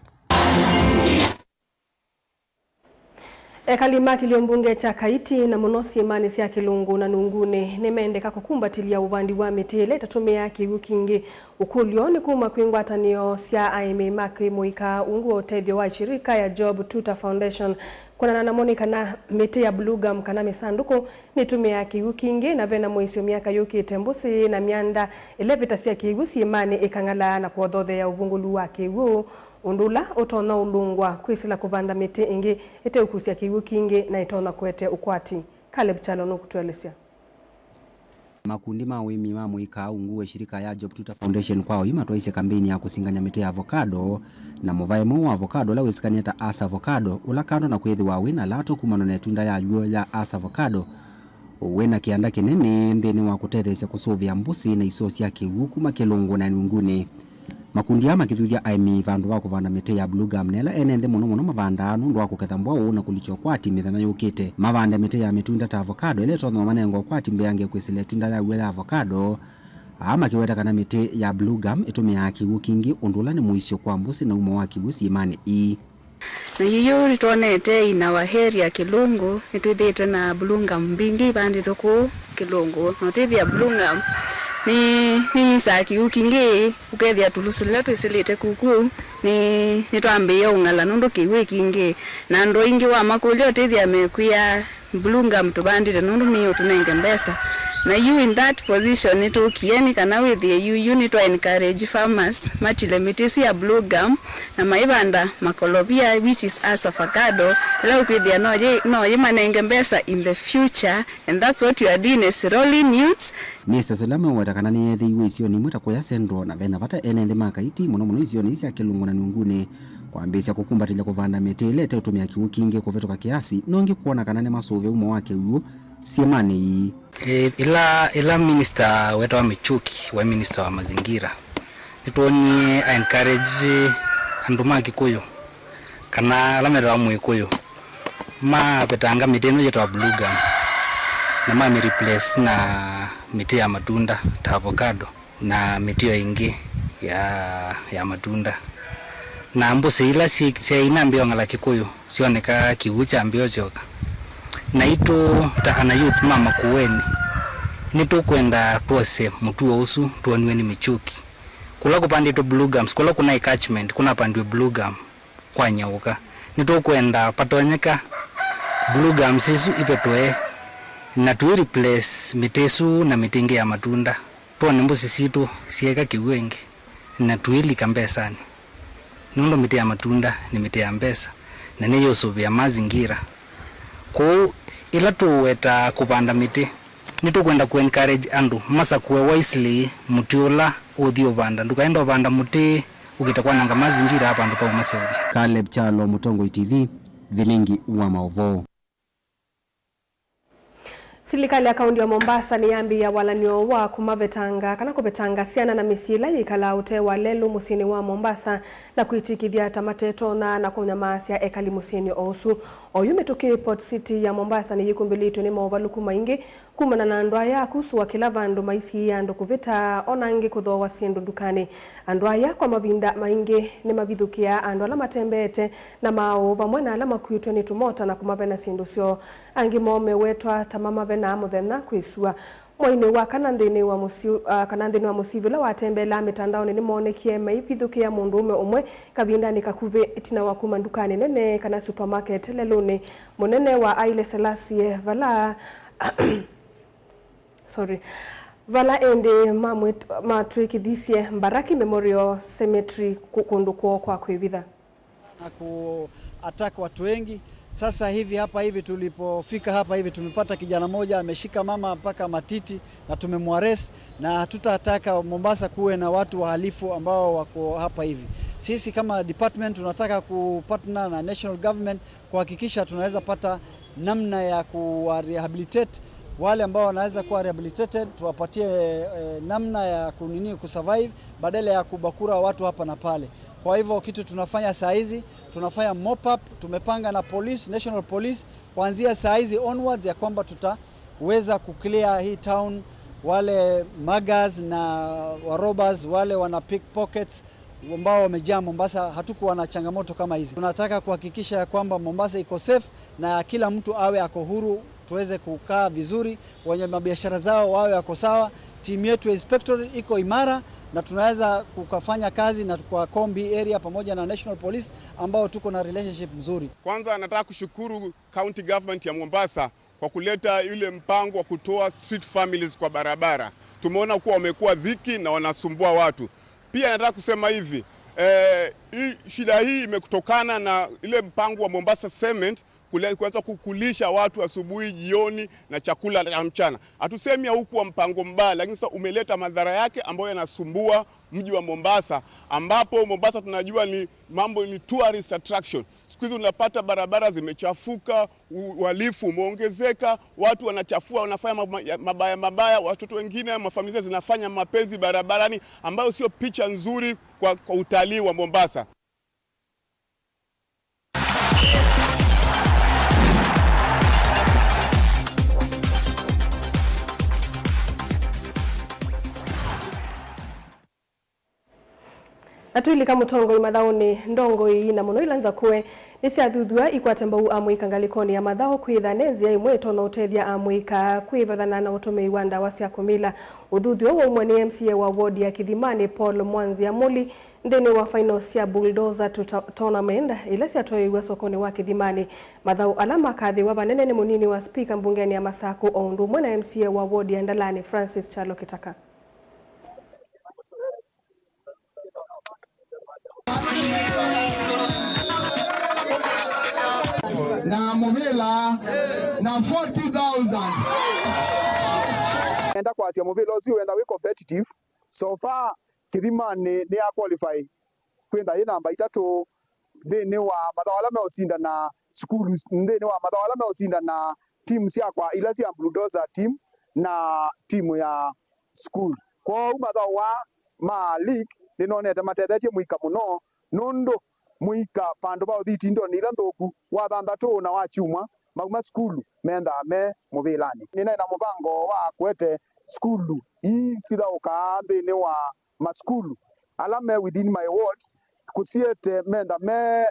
[SPEAKER 2] Kalima kiliombunge cha Kaiti na munosi imani sia Kilungu na Nungune nemendeka kukumbatilia uvandi wa mitele tatumia kiwu kingi ukulio ni kuma kwingwatanio sia aime maki muika ungu otedio wa shirika ya Job Tuta Foundation kuna na Monica na miti ya Blue Gum kana misanduko nitumia kiwu kingi na vena moisio miaka yuki tembusi na mianda elevita sia kiwu si imani ikangala na kuodhothe ya uvungulu wa kiwu undula utona ulungwa kwisila kuvanda miti ingi ete ukusia kiwu kingi na itona kwete ukwati. Caleb Chalo no kutuelezea.
[SPEAKER 4] Makundi mawimi mamuika unguwe shirika ya Job Tuta Foundation kwao ima twaise kampeni ya kusinganya miti ya avocado na muvaimo wa avocado la wisikanieta asa avocado ulakando na kwethi wa wina lato kumano na tunda ya yuo ya asa avocado wena kianda kinene nthini wa kutethesya kusuvia mbusi na isosi ya kiwu kuma Kilungu na Nungune. Makundi ya makithuthia aimi vandu wa kuvanda miti ya Blue Gum nela enende muno mavanda nundu wa kuketha mbwau na kulicho kwati mithenya yukite mavanda miti ya mitunda ta avocado ile tono manengo kwati mbeange kwisile tunda ya wela avocado ama kiweta kana miti ya Blue Gum itumia kiwu kingi undula ni muisio kwa mbusi na umo wa kiwu imani
[SPEAKER 5] na hiyo ritonete ina waheri ya Kilungu nitwithite na Blue Gum mbingi bandi tuku Kilungu notithia Blue Gum ni saki ukingi ukethia tulusula twisilite kuku ni twambia ungala nundu kiwe kingi na ndo ingi wa makulio tithia mekuya Blue Gum tubandire nundu ni utunenge mbesa na you in that position itu kieni kana with you need to encourage farmers matile mitisi ya Blue Gum na maibanda makolobia which is as avocado la ukithia no manenge mbesa in the future and that's what you are doing as rolling youths.
[SPEAKER 4] Nisa salama watakana ni ethi wisio ni mwita kwa sendro na vena vata enende makaiti muno isio ni isia Kilungu na Nungune kwa mbesi kukumbatila kuvanda miti lete utumia kiwu kingi kuvetoka kiasi nongi kuona kanane masuve umo wake uo siemani
[SPEAKER 16] ila minister wetu wa Michuki wa minister wa mazingira nituoni encourage anduma Kikuyu kana alamera wa Mwikuyu ma betanga miti no yetu wa Blue Gum na ma replace na miti ya matunda ta avocado na miti ingi ya matunda na mbusi ila si ina mbio ngala Kikuyu sioneka kiucha mbio joka na ito ta ana youth mama kuweni nito kwenda tuose mtu usu tuonwe ni Michuki kula kupande to Blue Gum kula kuna catchment kuna pandwe Blue Gum kwa nyauka nito kwenda patonyeka Blue Gum sisu ipetoe na tu replace mitesu na mitingi ya matunda tuone mbusi situ sieka kiwengi na tuili kambesani nundo miti ya matunda ni miti ya mbesa na niyo subia mazingira ko ila tuweta kupanda miti nitukwenda ku encourage andu masakue wisely mutiola uthio banda ndukaenda banda muti ukitakwa nanga mazingira hapa ndo pa masebi.
[SPEAKER 4] Caleb Chalo, Mutongo TV, Vilingi wa Mauvoo.
[SPEAKER 2] Serikali ya kaunti ya Mombasa ni yambi ya walanio wa kumavetanga kana kubetanga siana na misila yikala ute wa lelu musini wa Mombasa na kuitikithia tamateto na kunyamasia ekali musini osu oyume tuki Port City ya Mombasa ni yikumbilitu ni mauvaluku maingi kumana na andwaya kusuwa kila vandu maisi ya ando kuvita onangi kudhowa siendo dukani andwaya kwa mavinda maingi ni mavidhukia andwala matembete na mao vamwena alama kuitwe ni tumota na kumavena siendo sio angi mome wetwa tamama vena muthena kwisua mwaine wa kanandini wa musivila watembela mitandao ni monekie maivithukia mundume umwe kavinda ni kakuve itina wa kuma dukani nene kana supermarket leluni munene wa Aile Selassie vala vala ende matrikithisie Mbaraki Memorial Cemetery kukundu kwa kwivitha
[SPEAKER 1] na ku-attack watu wengi. Sasa hivi hapa hivi tulipofika hapa hivi tumepata kijana moja ameshika mama mpaka matiti na tumemwarrest, na hatutataka Mombasa kuwe na watu wahalifu ambao wako hapa hivi. Sisi kama department tunataka kupartner na national government kuhakikisha tunaweza pata namna ya ku-rehabilitate wale ambao wanaweza kuwa rehabilitated, tuwapatie namna ya kusurvive badala ya kubakura watu hapa na pale. Kwa hivyo kitu tunafanya saa hizi, tunafanya mop up, tumepanga na police, national police kuanzia saa hizi onwards ya kwamba tutaweza kuclear hii town wale muggers na warobers wale wana pickpockets ambao wamejaa Mombasa. Hatukuwa na changamoto kama hizi. Tunataka kuhakikisha ya kwamba Mombasa iko safe na kila mtu awe ako huru, tuweze kukaa vizuri, wenye mabiashara zao wawe wako sawa. Timu yetu ya inspector iko imara na tunaweza kukafanya kazi na kwa Kombi area pamoja na National Police ambao tuko na relationship mzuri.
[SPEAKER 9] Kwanza nataka kushukuru county government ya Mombasa kwa kuleta ile mpango wa kutoa street families kwa barabara. Tumeona kuwa wamekuwa dhiki na wanasumbua watu. Pia nataka kusema hivi, shida hii imekutokana na ile mpango wa Mombasa Cement kuweza kukulisha watu asubuhi, jioni na chakula cha mchana. Hatusemi huku wa mpango mbaya, lakini sasa umeleta madhara yake ambayo yanasumbua mji wa Mombasa, ambapo Mombasa tunajua ni mambo ni tourist attraction. Siku hizi unapata barabara zimechafuka, uhalifu umeongezeka, watu wanachafua, wanafanya mabaya, watoto wengine mafamilia zinafanya mapenzi barabarani, ambayo sio picha nzuri kwa utalii wa Mombasa.
[SPEAKER 2] Natulika Mutongo imathaoni ndongo ii na muno ilanza kuwe nisiathuthua ikwatembau amwika ngalikoni ya mathao kwithanezia imweto na utethia amwika kwivathana na utumii wa ndawa cia kumila. Uthuthua wa umwe ni MCA wa ward ya Kithimani Paul Mwanzi Amuli nthini wa finals ya Bulldozer tournament ila ciatoiwe sokoni wa Kithimani. Mathao alama kathi wa vanene ni munini wa speaker mbungeni ya Masako o undu umwe na MCA wa ward ya Ndalani Francis Chalo Kitaka.
[SPEAKER 26] Na Muvila na 40,000
[SPEAKER 17] enda kwa cia Muvila ucio wenda we competitive so far Kithimani ni ya qualify kwenda ina namba 3 thini wa mathawala me ucinda na skulu thini wa mathawala me ucinda na team cia kwa ila cia Bulldozer team na team ya school kwa mathawa ma league ninonete matethetie muika muno nundu muika pandu ba thitindo ni nthuku wa thanthatu na wa chuma maguma skulu menda me Muvilani nina ina mubango wa kwete skulu ii sithauka thini wa maskulu alame within my ward kusiete menda me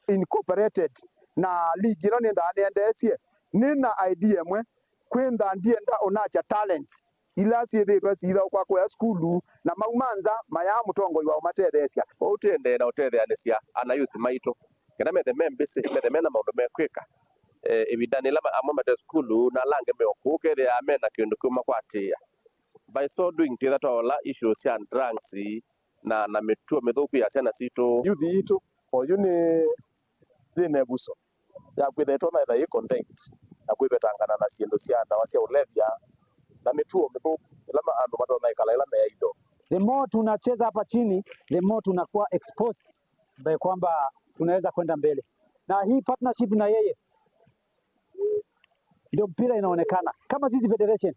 [SPEAKER 17] incorporated na league ino nenda nendesie nina idea mwe kwenda ndienda onacha talents ila ciithitwe citha kwa kwa skulu na maumanza maya Mutongo iwa matethecia
[SPEAKER 18] utende na utetheanisia ana youth maito kana methe membisi methe mena maundu mekwika evidani lama amwe mate skulu na lange meokuke the amena kindu kuma kwatia by so doing titha tola issues ya drugs na mituo mithuku ya ciana cito
[SPEAKER 17] youth itu for uni thine buso ya kwithetwo na itha content na kwibetangana na ciendo cia ndawa cia ulevya
[SPEAKER 18] na mituo mithuku ilama andu matona ikala ila meido.
[SPEAKER 7] The more tunacheza hapa chini, the more tunakuwa exposed by kwamba tunaweza kwenda mbele, na hii partnership na yeye ndio mpira inaonekana kama sisi federation